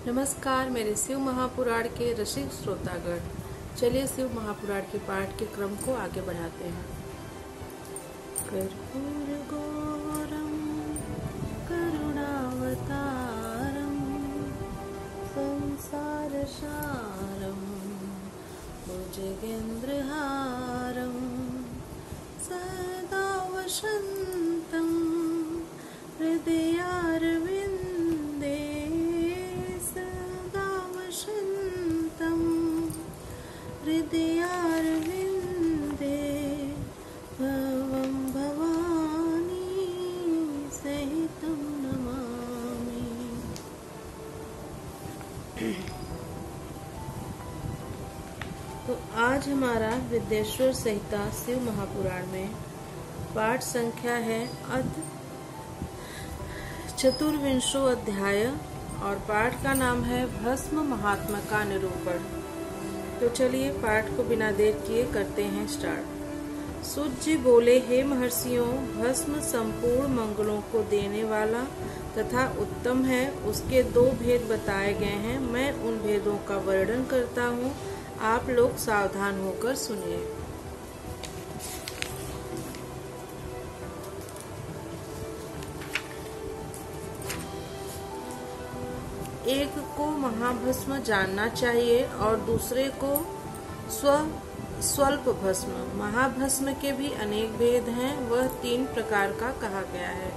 नमस्कार मेरे शिव महापुराण के रसिक श्रोतागण। चलिए शिव महापुराण के पाठ के क्रम को आगे बढ़ाते हैं। कर्पूर गौरम करुणावतारम संसार सारम भुजगेन्द्रहारम सदा वसंतम हृदयारविंदे हृदयारविंदे भवं भवानी सहितं नमामि। तो आज हमारा विद्येश्वर संहिता शिव महापुराण में पाठ संख्या है चतुर्विंशो अध्याय और पाठ का नाम है भस्म महात्मा का निरूपण। तो चलिए पाठ को बिना देर किए करते हैं स्टार्ट। सूत जी बोले, हे महर्षियों, भस्म संपूर्ण मंगलों को देने वाला तथा उत्तम है। उसके दो भेद बताए गए हैं। मैं उन भेदों का वर्णन करता हूँ, आप लोग सावधान होकर सुनिए। एक को महाभस्म जानना चाहिए और दूसरे को स्वल्प भस्म। महाभस्म के भी अनेक भेद हैं। वह 3 प्रकार का कहा गया है,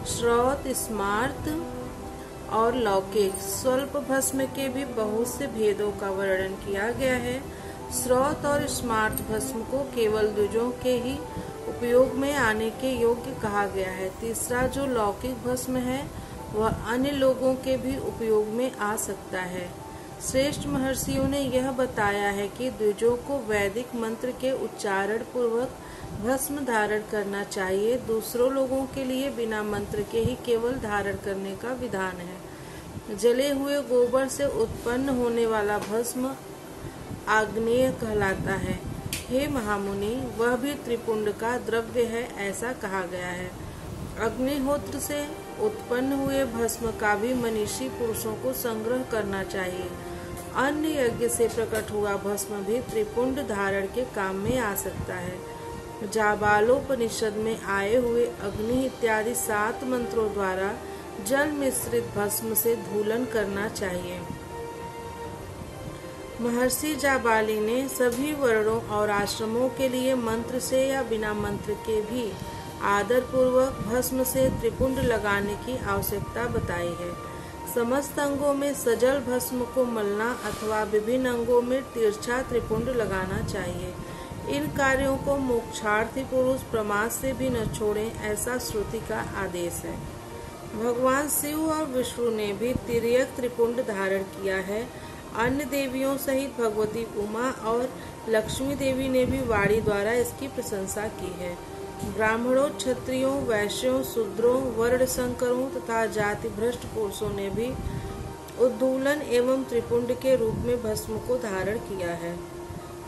श्रौत, स्मार्त और लौकिक। स्वल्प भस्म के भी बहुत से भेदों का वर्णन किया गया है। श्रौत और स्मार्त भस्म को केवल द्विजों के ही उपयोग में आने के योग्य कहा गया है। तीसरा जो लौकिक भस्म है वह अन्य लोगों के भी उपयोग में आ सकता है। श्रेष्ठ महर्षियों ने यह बताया है कि द्विजों को वैदिक मंत्र के उच्चारण पूर्वक भस्म धारण करना चाहिए। दूसरों लोगों के लिए बिना मंत्र के ही केवल धारण करने का विधान है। जले हुए गोबर से उत्पन्न होने वाला भस्म आग्नेय कहलाता है। हे महामुनि, वह भी त्रिपुंड का द्रव्य है, ऐसा कहा गया है। अग्निहोत्र से उत्पन्न हुए भस्म का भी मनीषी पुरुषों को संग्रह करना चाहिए। अन्य यज्ञ से प्रकट हुआ भस्म भी त्रिपुंड धारण के काम में आ सकता है। जाबालोपनिषद में आए हुए अग्नि इत्यादि 7 मंत्रों द्वारा जल मिश्रित भस्म से धूलन करना चाहिए। महर्षि जाबाली ने सभी वर्णों और आश्रमों के लिए मंत्र से या बिना मंत्र के भी आदर पूर्वक भस्म से त्रिपुंड लगाने की आवश्यकता बताई है। समस्त अंगों में सजल भस्म को मलना अथवा विभिन्न अंगों में तिरछा त्रिपुंड लगाना चाहिए। इन कार्यों को मोक्षार्थी पुरुष प्रमाद से भी न छोड़ें, ऐसा श्रुति का आदेश है। भगवान शिव और विष्णु ने भी तिर्यक त्रिपुंड धारण किया है। अन्य देवियों सहित भगवती उमा और लक्ष्मी देवी ने भी वाणी द्वारा इसकी प्रशंसा की है। ब्राह्मणों, क्षत्रियों, वैश्यों, शूद्रों, वर्ण संकरों तथा जाति भ्रष्ट पुरुषों ने भी उद्दूलन एवं त्रिपुंड के रूप में भस्म को धारण किया है।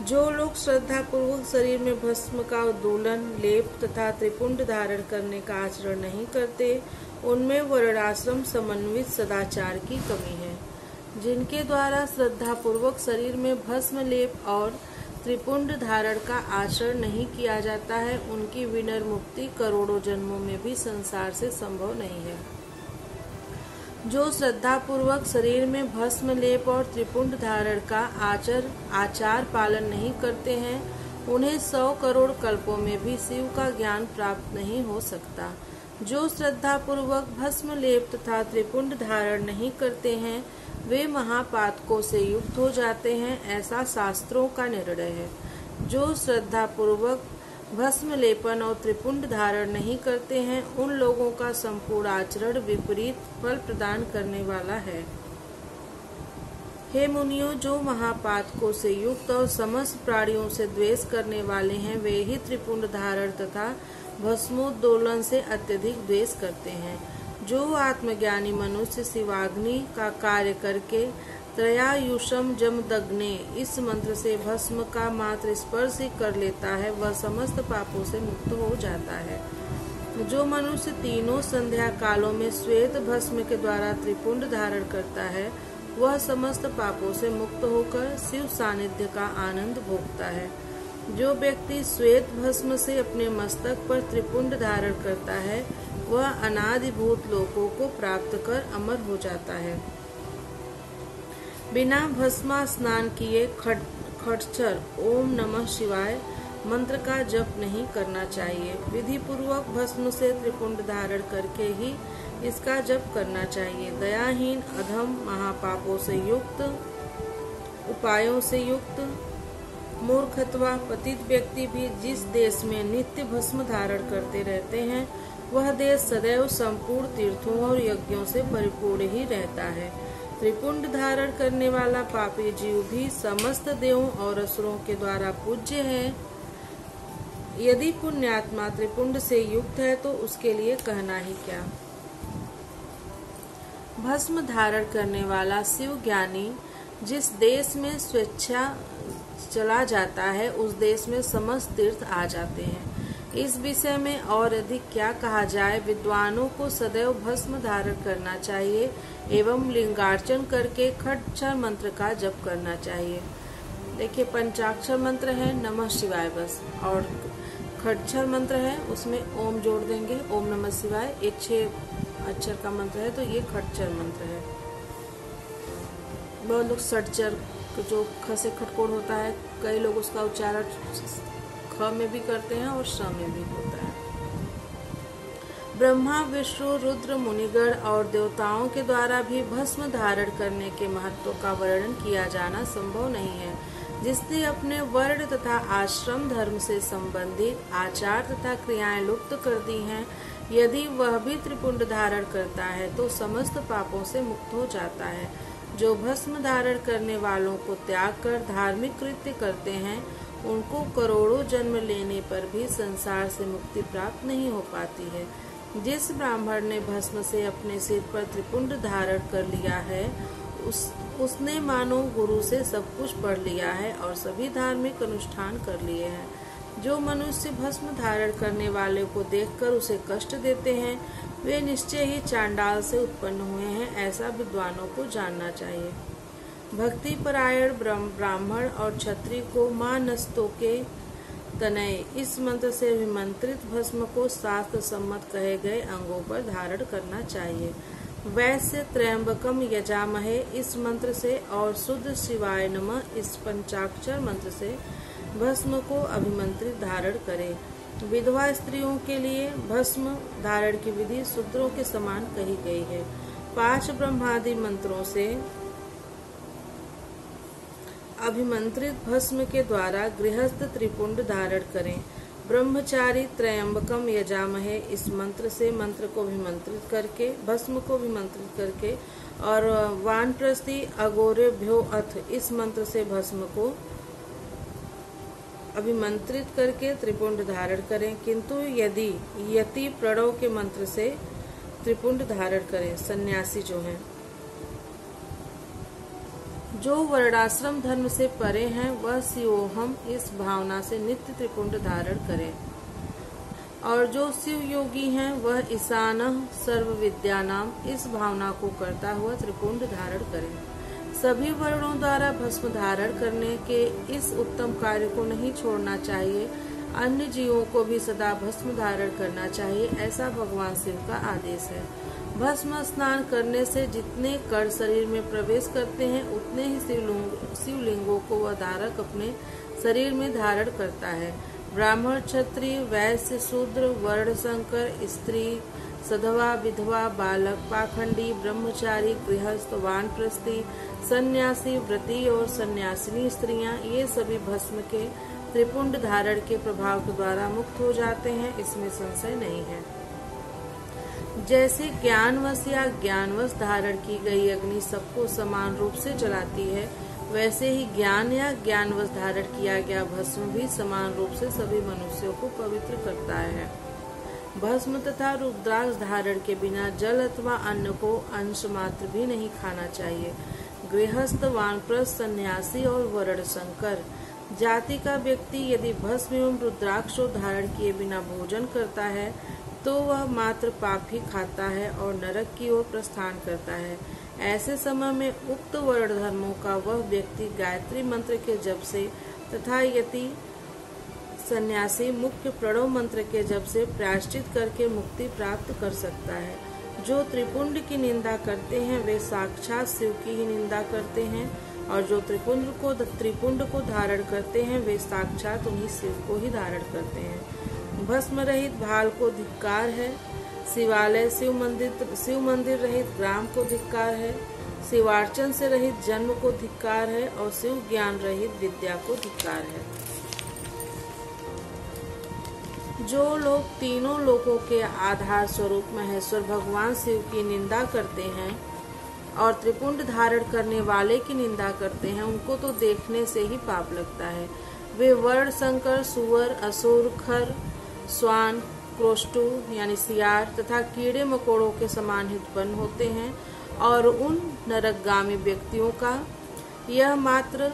जो लोग श्रद्धा पूर्वक शरीर में भस्म का उद्दूलन, लेप तथा त्रिपुंड धारण करने का आचरण नहीं करते, उनमें वर्णाश्रम समन्वित सदाचार की कमी है। जिनके द्वारा श्रद्धा पूर्वक शरीर में भस्म लेप और त्रिपुंड धारण का आचरण नहीं किया जाता है, उनकी विनर मुक्ति करोड़ों जन्मों में भी संसार से संभव नहीं है। जो श्रद्धा पूर्वक शरीर में भस्म लेप और त्रिपुंड धारण का आचार पालन नहीं करते हैं, उन्हें 100 करोड़ कल्पों में भी शिव का ज्ञान प्राप्त नहीं हो सकता। जो श्रद्धा पूर्वक भस्म लेप तथा त्रिपुंड धारण नहीं करते हैं, वे महापातकों से युक्त हो जाते हैं, ऐसा शास्त्रों का निर्णय है। जो श्रद्धा पूर्वक भस्म लेपन और त्रिपुंड धारण नहीं करते हैं, उन लोगों का संपूर्ण आचरण विपरीत फल प्रदान करने वाला है। हे मुनियों, जो महापातकों से युक्त और समस्त प्राणियों से द्वेष करने वाले हैं, वे ही त्रिपुंड धारण तथा भस्मोद्दोलन से अत्यधिक द्वेष करते हैं। जो आत्मज्ञानी मनुष्य शिवाग्नि का कार्य करके त्रयायुषम जमदग्ने इस मंत्र से भस्म का मात्र स्पर्श ही कर लेता है, वह समस्त पापों से मुक्त हो जाता है। जो मनुष्य तीनों संध्या कालों में श्वेत भस्म के द्वारा त्रिपुंड धारण करता है, वह समस्त पापों से मुक्त होकर शिव सानिध्य का आनंद भोगता है। जो व्यक्ति श्वेत भस्म से अपने मस्तक पर त्रिपुंड धारण करता है वह अनादिभूत लोकों को प्राप्त कर अमर हो जाता है। बिना भस्मा स्नान किए खटचर ओम नमः शिवाय मंत्र का जप नहीं करना चाहिए। विधि पूर्वक भस्म से त्रिपुंड धारण करके ही इसका जप करना चाहिए। दयाहीन, अधम, महापापों से युक्त, उपायों से युक्त, मूर्ख अथवा पतित व्यक्ति भी जिस देश में नित्य भस्म धारण करते रहते हैं वह देश सदैव संपूर्ण तीर्थों और यज्ञों से परिपूर्ण ही रहता है। त्रिपुंड धारण करने वाला पापी जीव भी समस्त देवों और असुरों के द्वारा पूज्य है। यदि पुण्यात्मा त्रिपुंड से युक्त है तो उसके लिए कहना ही क्या। भस्म धारण करने वाला शिव ज्ञानी जिस देश में स्वेच्छा चला जाता है उस देश में समस्त तीर्थ आ जाते हैं। इस विषय में और अधिक क्या कहा जाए। विद्वानों को सदैव भस्म धारण करना चाहिए एवं लिंगार्चन करके खटचर मंत्र का जप करना चाहिए। देखिए, पंचाक्षर मंत्र है नमः शिवाय बस, और खटचर मंत्र है उसमें ओम जोड़ देंगे, ओम नमः शिवाय। एक 6 अक्षर का मंत्र है तो ये खटचर मंत्र है। बहुत लोग सटचर जो ख से खटकोड़ होता है, कई लोग उसका उच्चारण ख में भी करते हैं और श में भी होता है। ब्रह्मा, विष्णु, रुद्र, मुनिगण और देवताओं के द्वारा भी भस्म धारण करने के महत्व का वर्णन किया जाना संभव नहीं है। जिसने अपने वर्ण तथा आश्रम धर्म से संबंधित आचार तथा क्रियाएं लुप्त कर दी हैं, यदि वह भी त्रिपुंड धारण करता है तो समस्त पापों से मुक्त हो जाता है। जो भस्म धारण करने वालों को त्याग कर धार्मिक कृत्य करते हैं उनको करोड़ों जन्म लेने पर भी संसार से मुक्ति प्राप्त नहीं हो पाती है। जिस ब्राह्मण ने भस्म से अपने सिर पर त्रिपुंड धारण कर लिया है उसने मानो गुरु से सब कुछ पढ़ लिया है और सभी धार्मिक अनुष्ठान कर लिए हैं। जो मनुष्य भस्म धारण करने वाले को देखकर उसे कष्ट देते हैं वे निश्चय ही चांडाल से उत्पन्न हुए हैं, ऐसा विद्वानों को जानना चाहिए। भक्ति परायण ब्राह्मण और क्षत्रिय को मां नस्तों के तनय इस मंत्र से अभिमंत्रित भस्म को शास्त्र सम्मत कहे गए अंगों पर धारण करना चाहिए। वैसे त्र्यंबकम यजामहे इस मंत्र से और शुद्ध शिवाय नमः इस पंचाक्षर मंत्र से भस्म को अभिमंत्रित धारण करें। विधवा स्त्रियों के लिए भस्म धारण की विधि शूद्रों के समान कही गई है। 5 ब्रह्मादि मंत्रों से अभिमंत्रित भस्म के द्वारा गृहस्थ त्रिपुंड धारण करें। ब्रह्मचारी त्र्यंबकम यजामहे इस मंत्र से मंत्र को अभिमंत्रित करके भस्म को अभिमंत्रित करके और वानप्रस्थी अघोरेभ्यो अथ इस मंत्र से भस्म को अभिमंत्रित करके त्रिपुंड धारण करें। किंतु यदि यति प्रणव के मंत्र से त्रिपुंड धारण करें, सन्यासी जो हैं, जो वर्णाश्रम धर्म से परे हैं वह शिवोहम इस भावना से नित्य त्रिपुंड धारण करें। और जो शिव योगी हैं वह ईशानः सर्व विद्यानाम इस भावना को करता हुआ त्रिपुंड धारण करें। सभी वर्णों द्वारा भस्म धारण करने के इस उत्तम कार्य को नहीं छोड़ना चाहिए। अन्य जीवों को भी सदा भस्म धारण करना चाहिए, ऐसा भगवान शिव का आदेश है। भस्म स्नान करने से जितने कण शरीर में प्रवेश करते हैं उतने ही शिवलिंगों को वह धारक अपने शरीर में धारण करता है। ब्राह्मण, क्षत्रिय, वैश्य, शूद्र, वर्ण संकर, स्त्री, सधवा, विधवा, बालक, पाखंडी, ब्रह्मचारी, गृहस्थ, वानप्रस्थी, सन्यासी, व्रती और सन्यासिनी स्त्रियां ये सभी भस्म के त्रिपुंड धारण के प्रभाव के द्वारा मुक्त हो जाते हैं, इसमें संशय नहीं है। जैसे ज्ञानवश या ज्ञानवश धारण की गई अग्नि सबको समान रूप से जलाती है, वैसे ही ज्ञान या ज्ञानवश धारण किया गया भस्म भी समान रूप से सभी मनुष्यों को पवित्र करता है। भस्म तथा रुद्राक्ष धारण के बिना जल अथवा अन्न को अंश मात्र भी नहीं खाना चाहिए। गृहस्थ, वानप्रस्थ, सन्यासी और वर्ण संकर जाति का व्यक्ति यदि भस्म एवं रुद्राक्ष धारण किए बिना भोजन करता है तो वह मात्र पाप ही खाता है और नरक की ओर प्रस्थान करता है। ऐसे समय में उक्त वर्ण धर्मों का वह व्यक्ति गायत्री मंत्र के जप से तथा यति सन्यासी मुख्य प्रणव मंत्र के जप से प्रायश्चित करके मुक्ति प्राप्त कर सकता है। जो त्रिपुंड की निंदा करते हैं वे साक्षात शिव की ही निंदा करते हैं, और जो त्रिपुंड को धारण करते हैं वे साक्षात उन्हीं शिव को ही धारण करते हैं। भस्म रहित भाल को धिक्कार है, शिवालय शिव मंदिर रहित ग्राम को धिक्कार है, शिवार्चन से रहित जन्म को धिक्कार है, और शिव ज्ञान रहित विद्या को धिक्कार है। जो लोग तीनों लोकों के आधार स्वरूप महेश्वर भगवान शिव की निंदा करते हैं और त्रिपुंड धारण करने वाले की निंदा करते हैं, उनको तो देखने से ही पाप लगता है। वे वर्ण संकर, सुअर, असुर, खर, स्वान, क्रोष्टु यानी सियार तथा कीड़े मकोड़ों के समान ही उत्पन्न होते हैं, और उन नरकगामी व्यक्तियों का यह मात्र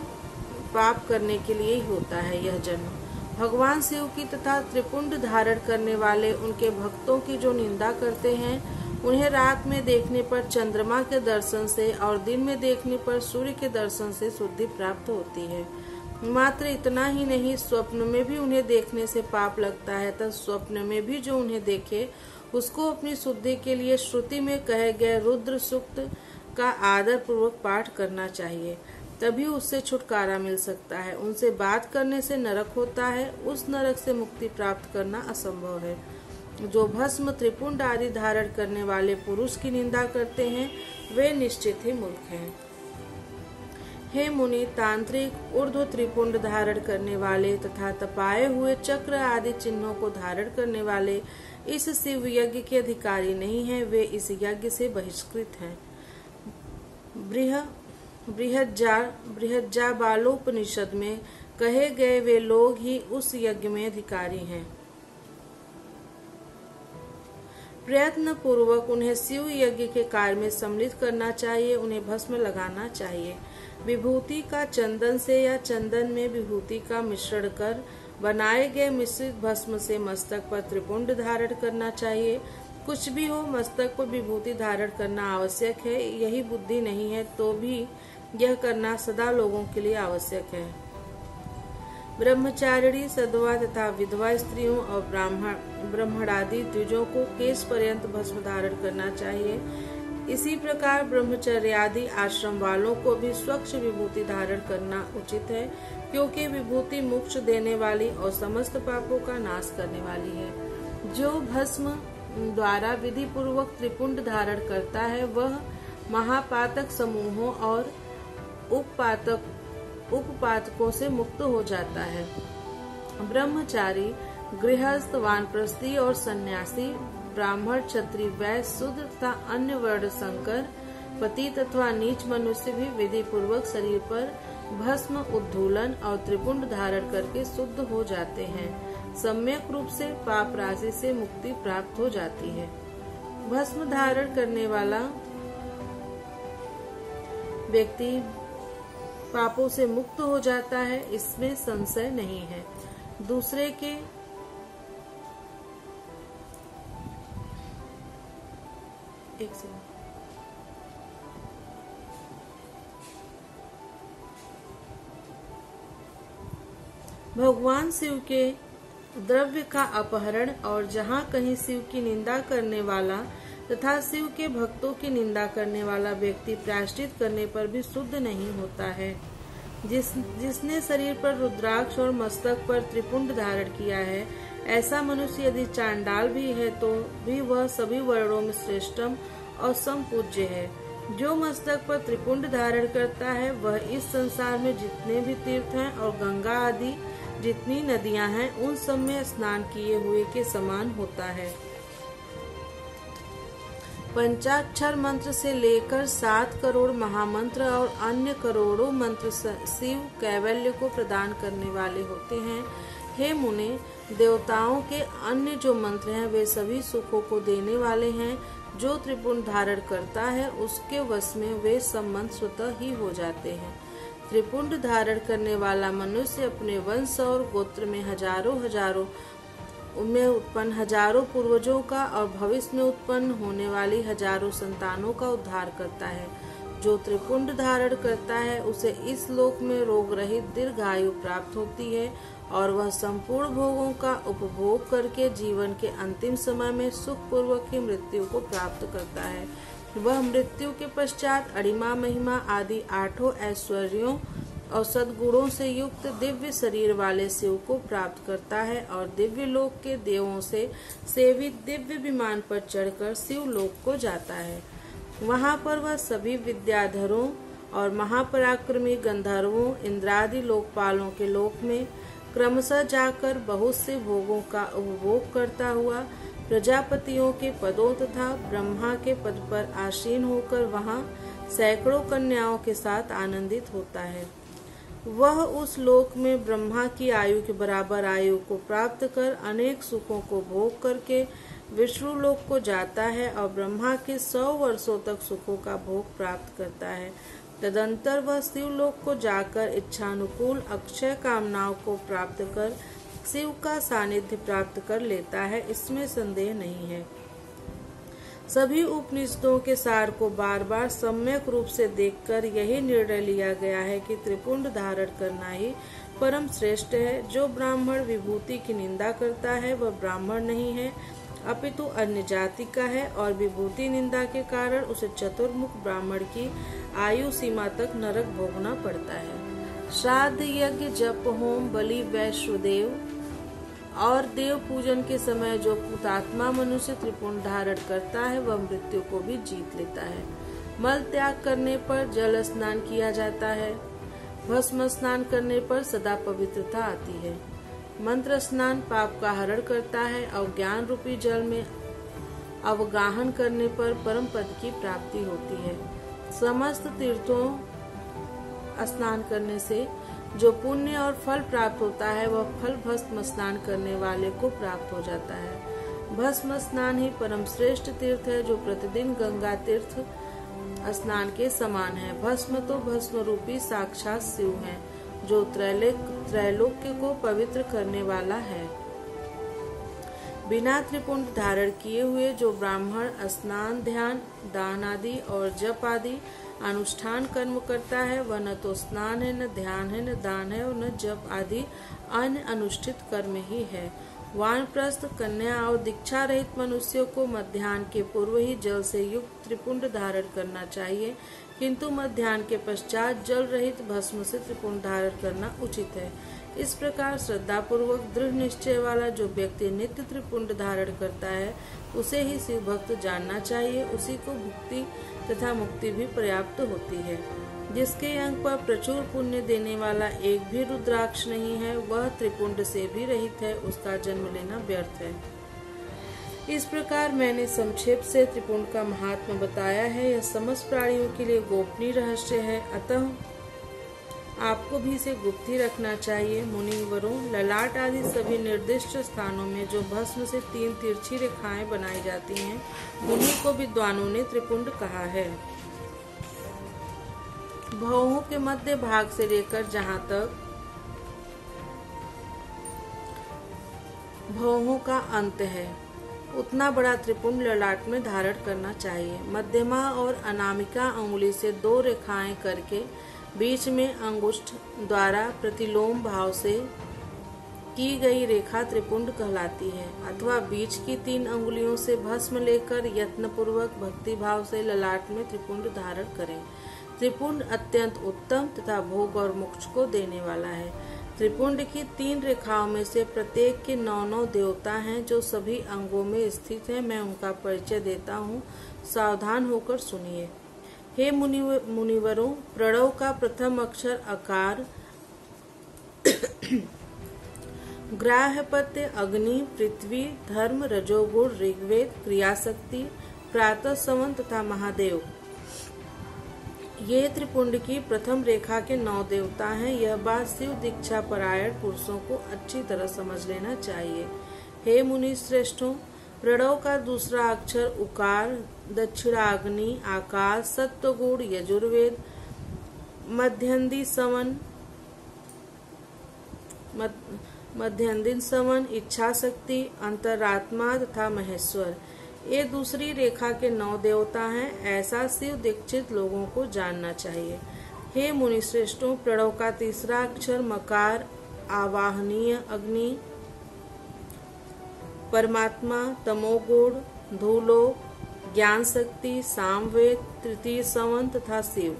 पाप करने के लिए ही होता है यह जन्म। भगवान शिव की तथा त्रिपुंड धारण करने वाले उनके भक्तों की जो निंदा करते हैं, उन्हें रात में देखने पर चंद्रमा के दर्शन से और दिन में देखने पर सूर्य के दर्शन से शुद्धि प्राप्त होती है। मात्र इतना ही नहीं, स्वप्न में भी उन्हें देखने से पाप लगता है, तब स्वप्न में भी जो उन्हें देखे उसको अपनी शुद्धि के लिए श्रुति में कहे गए रुद्र सूक्त का आदर पूर्वक पाठ करना चाहिए, तभी उससे छुटकारा मिल सकता है। उनसे बात करने से नरक होता है, उस नरक से मुक्ति प्राप्त करना असंभव है। जो भस्म, त्रिपुंड आदि धारण करने वाले पुरुष की निंदा करते हैं वे निश्चित ही मूर्ख हैं। हे मुनि, तांत्रिक ऊर्ध्व त्रिपुंड धारण करने वाले तथा तपाए हुए चक्र आदि चिन्हों को धारण करने वाले इस शिव यज्ञ के अधिकारी नहीं हैं, वे इस यज्ञ से बहिष्कृत हैं। बृहज्जाबालोपनिषद में कहे गए वे लोग ही उस यज्ञ में अधिकारी हैं। प्रयत्न पूर्वक उन्हें शिव यज्ञ के कार्य में सम्मिलित करना चाहिए, उन्हें भस्म लगाना चाहिए। विभूति का चंदन से या चंदन में विभूति का मिश्रण कर बनाए गए मिश्रित भस्म से मस्तक पर त्रिपुंड धारण करना चाहिए। कुछ भी हो, मस्तक पर विभूति धारण करना आवश्यक है, यही बुद्धि नहीं है तो भी यह करना सदा लोगों के लिए आवश्यक है। ब्रह्मचारिणी, सधवा तथा विधवा स्त्रियों और ब्राह्मणादि द्विजों को केश पर्यंत भस्म धारण करना चाहिए। इसी प्रकार ब्रह्मचर्यादि आश्रम वालों को भी स्वच्छ विभूति धारण करना उचित है, क्योंकि विभूति मोक्ष देने वाली और समस्त पापों का नाश करने वाली है। जो भस्म द्वारा विधि पूर्वक त्रिपुंड धारण करता है वह महापातक समूहों और उपपातकों से मुक्त हो जाता है। ब्रह्मचारी, गृहस्थ, वानप्रस्थी और सन्यासी, ब्राह्मण, क्षत्रिय, वैश्य, शूद्र तथा अन्य वर्ण संकर, पतित अथवा नीच मनुष्य भी विधि पूर्वक शरीर पर भस्म, उद्धूलन और त्रिपुंड धारण करके शुद्ध हो जाते हैं। सम्यक रूप से पाप राशि से मुक्ति प्राप्त हो जाती है। भस्म धारण करने वाला व्यक्ति पापों से मुक्त हो जाता है, इसमें संशय नहीं है। दूसरे के भगवान शिव के द्रव्य का अपहरण और जहाँ कहीं शिव की निंदा करने वाला तथा शिव के भक्तों की निंदा करने वाला व्यक्ति प्रायश्चित करने पर भी शुद्ध नहीं होता है। जिसने शरीर पर रुद्राक्ष और मस्तक पर त्रिपुंड धारण किया है, ऐसा मनुष्य यदि चांडाल भी है तो भी वह सभी वर्णों में श्रेष्ठम और समपूज्य है। जो मस्तक पर त्रिपुंड धारण करता है वह इस संसार में जितने भी तीर्थ हैं और गंगा आदि जितनी नदियां हैं उन सब में स्नान किए हुए के समान होता है। पंचाक्षर मंत्र से लेकर 7 करोड़ महामंत्र और अन्य करोड़ों मंत्र शिव कैवल्य को प्रदान करने वाले होते हैं। हे मुने, देवताओं के अन्य जो मंत्र हैं वे सभी सुखों को देने वाले हैं। जो त्रिपुंड धारण करता है उसके वश में वे सब मंत्र स्वतः ही हो जाते हैं। त्रिपुंड धारण करने वाला मनुष्य अपने वंश और गोत्र में हजारों में उत्पन्न हजारों पूर्वजों का और भविष्य में उत्पन्न होने वाली हजारों संतानों का उद्धार करता है। जो त्रिपुंड धारण करता है उसे इस लोक में रोग रहित दीर्घायु प्राप्त होती है और वह संपूर्ण भोगों का उपभोग करके जीवन के अंतिम समय में सुख पूर्वक ही मृत्यु को प्राप्त करता है। वह मृत्यु के पश्चात अणिमा महिमा आदि 8 ऐश्वर्यों और सद्गुणों से युक्त दिव्य शरीर वाले शिव को प्राप्त करता है और दिव्य लोक के देवों से सेवित दिव्य विमान पर चढ़कर शिव लोक को जाता है। वहां पर वह सभी विद्याधरों और महापराक्रमी गंधर्वों इंद्रादि लोकपालों के लोक में क्रमशः जाकर बहुत से भोगों का उपभोग करता हुआ प्रजापतियों के पदों तथा ब्रह्मा के पद पर आसीन होकर वहां सैकड़ों कन्याओं के साथ आनंदित होता है। वह उस लोक में ब्रह्मा की आयु के बराबर आयु को प्राप्त कर अनेक सुखों को भोग करके विष्णु लोक को जाता है और ब्रह्मा के 100 वर्षों तक सुखों का भोग प्राप्त करता है। तदंतर वह शिवलोक को जाकर इच्छानुकूल अक्षय कामनाओं को प्राप्त कर शिव का सानिध्य प्राप्त कर लेता है, इसमें संदेह नहीं है। सभी उपनिषदों के सार को बार बार सम्यक रूप से देखकर यही निर्णय लिया गया है कि त्रिपुंड धारण करना ही परम श्रेष्ठ है। जो ब्राह्मण विभूति की निंदा करता है वह ब्राह्मण नहीं है अपितु अन्य जाति का है और विभूति निंदा के कारण उसे चतुर्मुख ब्राह्मण की आयु सीमा तक नरक भोगना पड़ता है। श्राद्ध यज्ञ जप होम बलि वैश्वदेव और देव पूजन के समय जो पुतात्मा मनुष्य त्रिपुंड धारण करता है वह मृत्यु को भी जीत लेता है। मल त्याग करने पर जल स्नान किया जाता है। भस्म स्नान करने पर सदा पवित्रता आती है। मंत्र स्नान पाप का हरण करता है और ज्ञान रूपी जल में अवगाहन करने पर परम पद की प्राप्ति होती है। समस्त तीर्थों स्नान करने से जो पुण्य और फल प्राप्त होता है वह फल भस्म स्नान करने वाले को प्राप्त हो जाता है। भस्म स्नान ही परम श्रेष्ठ तीर्थ है जो प्रतिदिन गंगा तीर्थ स्नान के समान है। भस्म तो भस्म रूपी साक्षात शिव है जो त्रैलोक्य को पवित्र करने वाला है। बिना त्रिपुंड धारण किए हुए जो ब्राह्मण स्नान ध्यान दान आदि और जप आदि अनुष्ठान कर्म करता है वह न तो स्नान है न ध्यान है न दान है और न जप आदि अन्य अनुष्ठित कर्म ही है। वानप्रस्थ कन्या और दीक्षा रहित मनुष्यों को मध्याह्न के पूर्व ही जल से युक्त त्रिपुंड धारण करना चाहिए, किंतु मध्याह्न के पश्चात जल रहित भस्म से त्रिपुंड धारण करना उचित है। इस प्रकार श्रद्धा पूर्वक दृढ़ निश्चय वाला जो व्यक्ति नित्य त्रिपुंड धारण करता है उसे ही शिव भक्त जानना चाहिए। उसी को भुक्ति तथा मुक्ति भी पर्याप्त होती है। जिसके अंग पर प्रचुर पुण्य देने वाला एक भी रुद्राक्ष नहीं है वह त्रिपुंड से भी रहित है, उसका जन्म लेना व्यर्थ है। इस प्रकार मैंने संक्षेप से त्रिपुंड का महात्म्य बताया है। यह समस्त प्राणियों के लिए गोपनीय रहस्य है, अतः आपको भी इसे गुप्त ही रखना चाहिए। मुनिवरों, ललाट आदि सभी निर्दिष्ट स्थानों में जो भस्म से 3 तिरछी रेखाएं बनाई जाती हैं उन्हीं को विद्वानों ने त्रिपुंड कहा है। भौहों के मध्य भाग से लेकर जहाँ तक भौहों का अंत है उतना बड़ा त्रिपुंड ललाट में धारण करना चाहिए। मध्यमा और अनामिका उंगली से 2 रेखाएं करके बीच में अंगुष्ठ द्वारा प्रतिलोम भाव से की गई रेखा त्रिपुंड कहलाती है। अथवा बीच की 3 अंगुलियों से भस्म लेकर यत्न पूर्वक भक्ति भाव से ललाट में त्रिपुंड धारण करें। त्रिपुंड अत्यंत उत्तम तथा भोग और मोक्ष को देने वाला है। त्रिपुंड की 3 रेखाओं में से प्रत्येक के 9 देवता हैं जो सभी अंगों में स्थित हैं। मैं उनका परिचय देता हूँ, सावधान होकर सुनिए। हे मुनिवरों, प्रणव का प्रथम अक्षर अकार, ग्राह्यपत्य अग्नि, पृथ्वी, धर्म, रजोगुण, ऋग्वेद, क्रियाशक्ति, प्रातः सवन तथा महादेव, ये त्रिपुंड की प्रथम रेखा के 9 देवता हैं। यह बात शिव दीक्षा परायण पुरुषों को अच्छी तरह समझ लेना चाहिए। हे मुनि श्रेष्ठों, प्रणव का दूसरा अक्षर उकार, दक्षिणाग्नि, आकाश, सत्वगुण, यजुर्वेद, मध्यंदी सवन, मध्यदिन समन, इच्छा शक्ति, अंतरात्मा तथा महेश्वर। ये दूसरी रेखा के 9 देवता हैं। ऐसा शिव दीक्षित लोगों को जानना चाहिए। हे मुनिश्रेष्ठों, प्रणव का तीसरा अक्षर मकार, आवाहनीय अग्नि, परमात्मा, तमोगुण, धूलो, ज्ञान शक्ति, सामवेद, तृतीय सवन तथा शिव।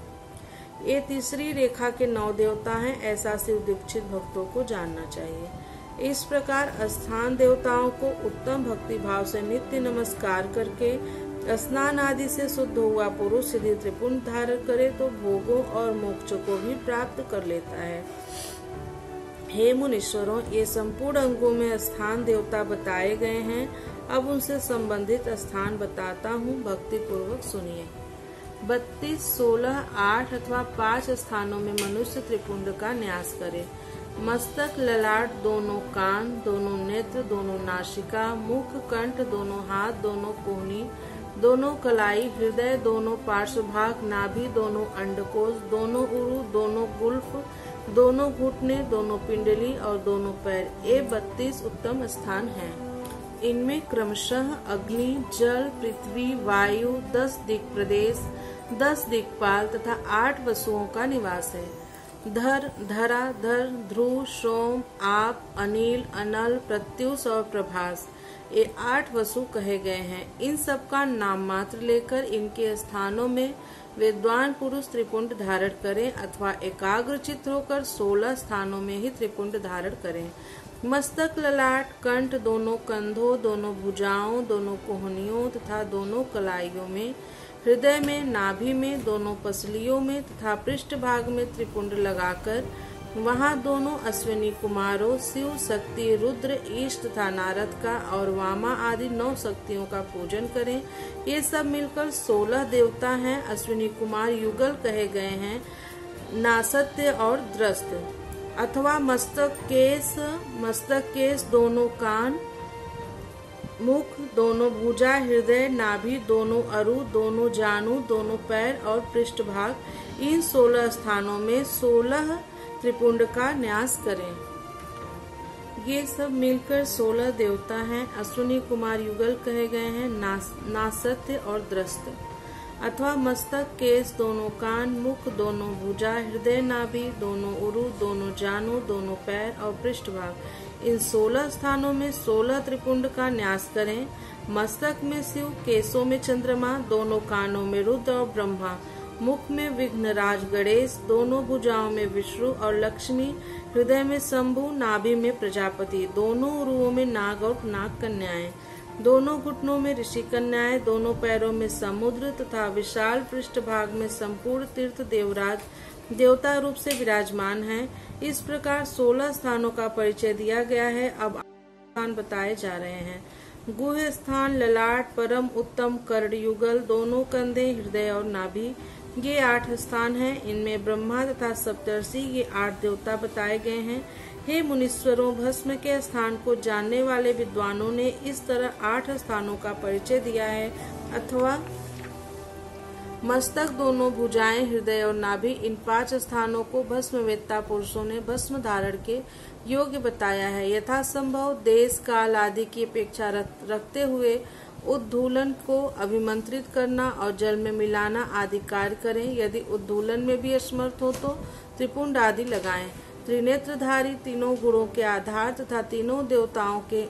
ये तीसरी रेखा के 9 देवता हैं। ऐसा शिव दीक्षित भक्तों को जानना चाहिए। इस प्रकार स्थान देवताओं को उत्तम भक्ति भाव से नित्य नमस्कार करके स्नान आदि से शुद्ध हुआ पुरुष यदि त्रिपुंड धारण करे तो भोगों और मोक्ष को भी प्राप्त कर लेता है। हे मुनीश्वरों, ये संपूर्ण अंगों में स्थान देवता बताए गए हैं। अब उनसे संबंधित स्थान बताता हूँ, भक्ति पूर्वक सुनिए। 32, 16, 8 अथवा 5 स्थानों में मनुष्य त्रिपुंड का न्यास करे। मस्तक, ललाट, दोनों कान, दोनों नेत्र, दोनों नासिका, मुख, कंठ, दोनों हाथ, दोनों कोहनी, दोनों कलाई, हृदय, दोनों पार्श्वभाग, नाभि, दोनों अंडकोश, दोनों उरु, दोनों गुल्फ, दोनों घुटने, दोनों पिंडली और दोनों पैर। ये 32 उत्तम स्थान हैं। इनमें क्रमशः अग्नि, जल, पृथ्वी, वायु, 10 दिक् प्रदेश, 10 दिक्पाल तथा 8 वसुओं का निवास है। धर, धरा, धर, ध्रुव, सोम, आप, अनिल, अनल, प्रत्युष और प्रभास, ये 8 वसु कहे गए हैं। इन सब का नाम मात्र लेकर इनके स्थानों में विद्वान पुरुष त्रिपुंड धारण करें अथवा एकाग्रचित्त होकर 16 स्थानों में ही त्रिपुंड धारण करें। मस्तक, ललाट, कंठ, दोनों कंधों, दोनों भुजाओं, दोनों कोहनियों तथा दोनों कलाइयों में, हृदय में, नाभि में, दोनों पसलियों में तथा पृष्ठ भाग में त्रिपुंड लगाकर वहां दोनों अश्विनी कुमारों शिव, शक्ति, रुद्र, ईश तथा नारद का और वामा आदि 9 शक्तियों का पूजन करें। ये सब मिलकर 16 देवता हैं। अश्विनी कुमार युगल कहे गए हैं, नासत्य और द्रस्त। अथवा मस्तक केश, दोनों कान, मुख, दोनों भुजा, हृदय, नाभि, दोनों अरु, दोनों जानु, दोनों पैर और पृष्ठभाग। इन 16 स्थानों में 16 त्रिपुंड का न्यास करें। ये सब मिलकर 16 देवता हैं। अश्विनी कुमार युगल कहे गए हैं, नासत्य और द्रस्त। अथवा मस्तक, केश, दोनों कान, मुख, दोनों भुजा, हृदय, नाभि, दोनों उरु, दोनों जानु, दोनों पैर और पृष्ठभाग। इन 16 स्थानों में 16 त्रिपुंड का न्यास करें। मस्तक में शिव, केशों में चंद्रमा, दोनों कानों में रुद्र और ब्रह्मा, मुख में विघ्नराज गणेश, दोनों भुजाओं में विष्णु और लक्ष्मी, हृदय में शंभु, नाभि में प्रजापति, दोनों उरुओं में नाग और नाग कन्याएं, दोनों घुटनों में ऋषि कन्याएं, दोनों पैरों में समुद्र तथा विशाल पृष्ठभाग में संपूर्ण तीर्थ देवराज देवता रूप से विराजमान हैं। इस प्रकार 16 स्थानों का परिचय दिया गया है। अब स्थान बताए जा रहे हैं। गुह्य स्थान, ललाट, परम उत्तम कर्ण युगल, दोनों कंधे, हृदय और नाभि, ये 8 स्थान हैं। इनमें ब्रह्मा तथा सप्तर्षि ये 8 देवता बताए गए हैं। हे मुनीश्वरों, भस्म के स्थान को जानने वाले विद्वानों ने इस तरह 8 स्थानों का परिचय दिया है। अथवा मस्तक, दोनों भुजाएं, हृदय और नाभि, इन 5 स्थानों को भस्मवेत्ता पुरुषों ने भस्म धारण के योग्य बताया है। यथासंभव देश काल आदि की अपेक्षा रखते हुए उद्धूलन को अभिमंत्रित करना और जल में मिलाना आदि कार्य करें। यदि उद्धूलन में भी असमर्थ हो तो त्रिपुंड आदि लगाएं। त्रिनेत्रधारी, तीनों गुणों के आधार तथा तीनों देवताओं के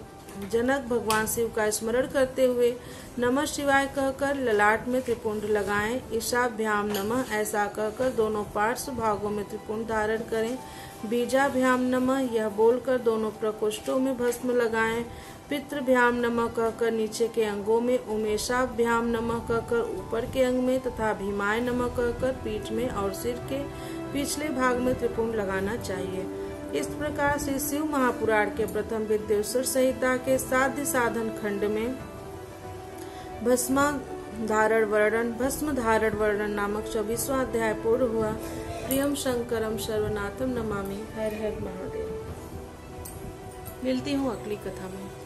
जनक भगवान शिव का स्मरण करते हुए नमः शिवाय कहकर ललाट में त्रिपुंड लगाएं। ईशाभ्याम नमः ऐसा कहकर दोनों पार्श्व भागों में त्रिपुंड धारण करें। बीजाभ्याम नमः यह बोलकर दोनों प्रकोष्ठों में भस्म लगाएं। पितृभ्याम नमः कहकर नीचे के अंगों में, उमेशाभ्याम नमः कहकर ऊपर के अंग में तथा भीमाय नमः कहकर पीठ में और सिर के पिछले भाग में त्रिपुंड लगाना चाहिए। इस प्रकार से शिव महापुराण के प्रथम विद्येश्वर संहिता के साध्य साधन खंड में भस्म धारण वर्णन नामक 24वां अध्याय पूर्ण हुआ। प्रियम शंकरम सर्वनाथम नमामि। हर हर महादेव। मिलती हूँ अगली कथा में।